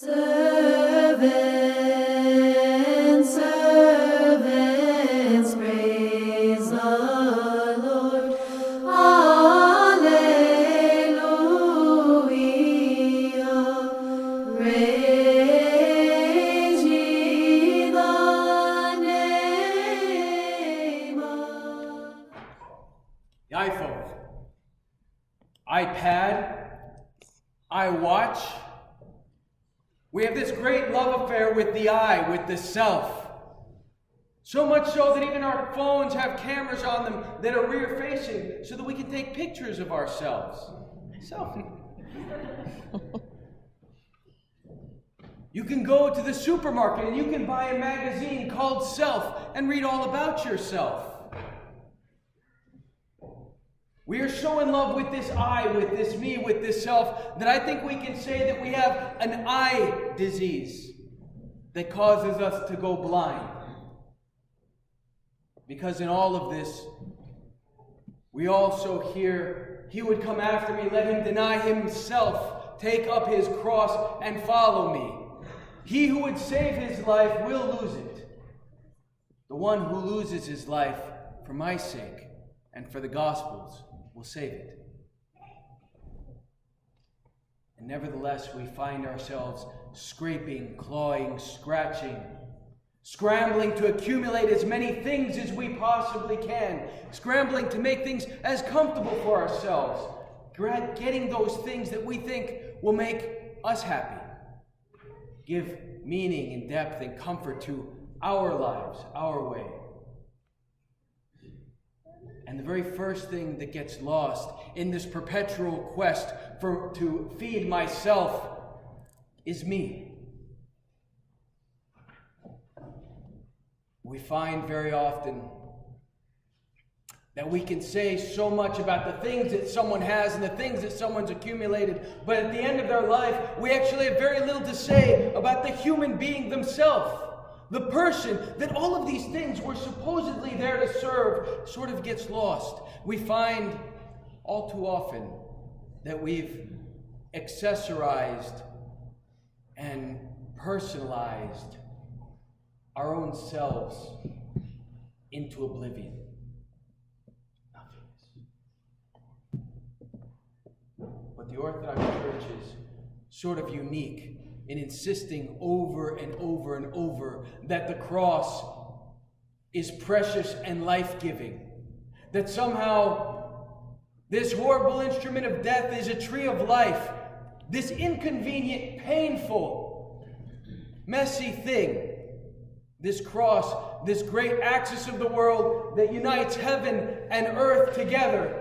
Servants, servants, praise the Lord. Alleluia. Praise ye the name of The iPhone, iPad, iWatch. We have this great love affair with the I, with the self. So much so that even our phones have cameras on them that are rear-facing so that we can take pictures of ourselves. Selfie. You can go to the supermarket and you can buy a magazine called Self and read all about yourself. We are so in love with this I, with this me, with this self, that I think we can say that we have an iDisease that causes us to go blind. Because in all of this, we also hear, "He would come after me, let him deny himself, take up his cross and follow me. He who would save his life will lose it. The one who loses his life for my sake and for the gospel's will save it." And nevertheless, we find ourselves scraping, clawing, scratching, scrambling to accumulate as many things as we possibly can, scrambling to make things as comfortable for ourselves, getting those things that we think will make us happy, give meaning and depth and comfort to our lives, our way. And the very first thing that gets lost in this perpetual quest to feed myself is me. We find very often that we can say so much about the things that someone has and the things that someone's accumulated, but at the end of their life, we actually have very little to say about the human being themselves. The person that all of these things were supposedly there to serve sort of gets lost. We find all too often that we've accessorized and personalized our own selves into oblivion. But the Orthodox Church is sort of unique in insisting over and over and over that the cross is precious and life-giving. That somehow this horrible instrument of death is a tree of life. This inconvenient, painful, messy thing. This cross, this great axis of the world that unites heaven and earth together,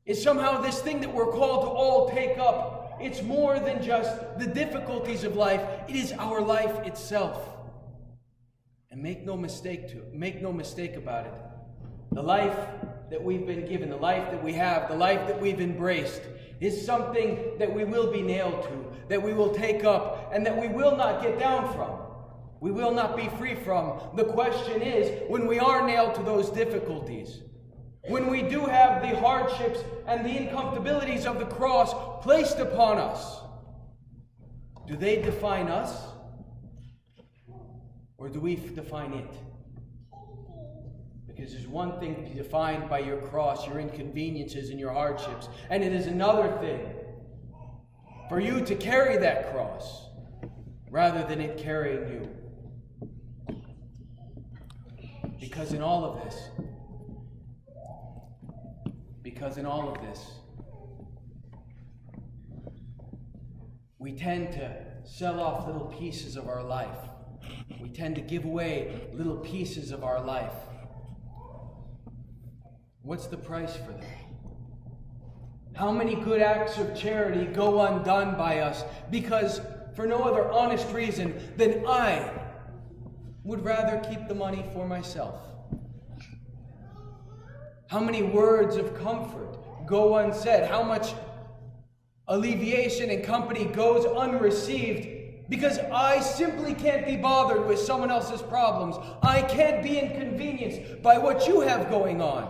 is somehow this thing that we're called to all take up. It's more than just the difficulties of life. It is our life itself. And make no mistake about it. The life that we've been given, the life that we have, the life that we've embraced, is something that we will be nailed to, that we will take up, and that we will not get down from. We will not be free from. The question is, when we are nailed to those difficulties, when we do have the hardships and the uncomfortabilities of the cross placed upon us, do they define us? Or do we define it? Because there's one thing to be defined by your cross, your inconveniences and your hardships, and it is another thing for you to carry that cross rather than it carrying you. Because in all of this, we tend to sell off little pieces of our life. We tend to give away little pieces of our life. What's the price for that? How many good acts of charity go undone by us because for no other honest reason than I would rather keep the money for myself? How many words of comfort go unsaid? How much alleviation and company goes unreceived because I simply can't be bothered with someone else's problems. I can't be inconvenienced by what you have going on.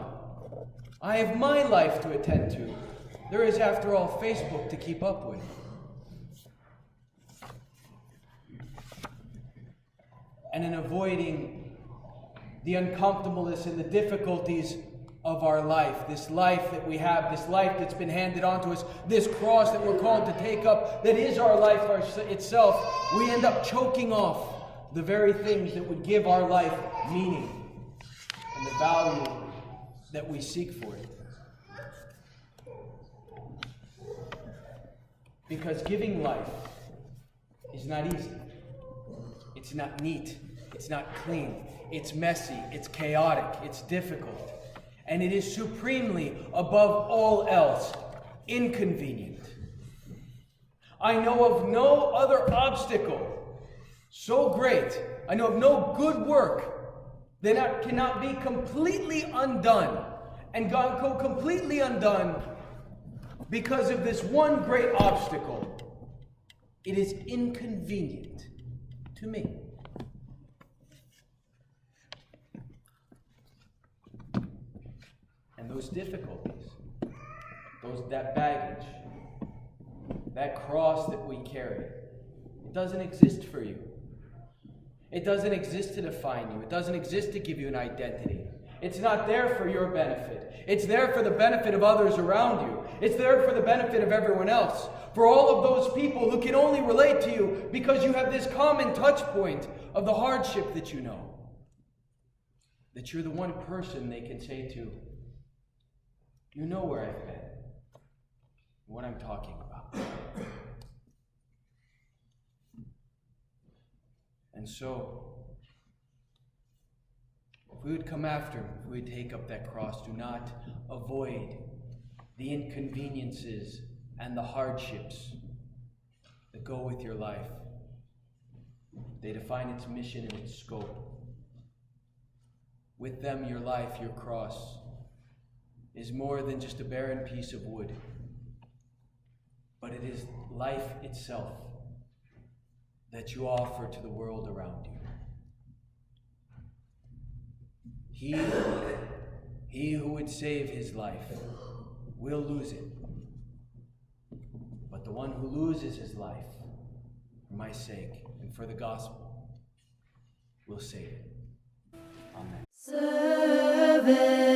I have my life to attend to. There is, after all, Facebook to keep up with. and in avoiding the uncomfortableness and the difficulties of our life, this life that we have, this life that's been handed on to us, this cross that we're called to take up, that is our life itself, we end up choking off the very things that would give our life meaning and the value that we seek for it. Because giving life is not easy. It's not neat. It's not clean. It's messy. It's chaotic. It's difficult. And it is supremely, above all else, inconvenient. I know of no other obstacle so great, I know of no good work that cannot be completely undone and go completely undone because of this one great obstacle. It is inconvenient to me. And those difficulties, that baggage, that cross that we carry, it doesn't exist for you. It doesn't exist to define you. It doesn't exist to give you an identity. It's not there for your benefit. It's there for the benefit of others around you. It's there for the benefit of everyone else. For all of those people who can only relate to you because you have this common touch point of the hardship that you know. That you're the one person they can say to, you know where I've been, what I'm talking about. And so, if we would come after him, if we would take up that cross, do not avoid the inconveniences and the hardships that go with your life. They define its mission and its scope. With them, your life, your cross, is more than just a barren piece of wood, but it is life itself that you offer to the world around you. He who would save his life will lose it, but the one who loses his life for my sake and for the gospel will save it. Amen. Servant.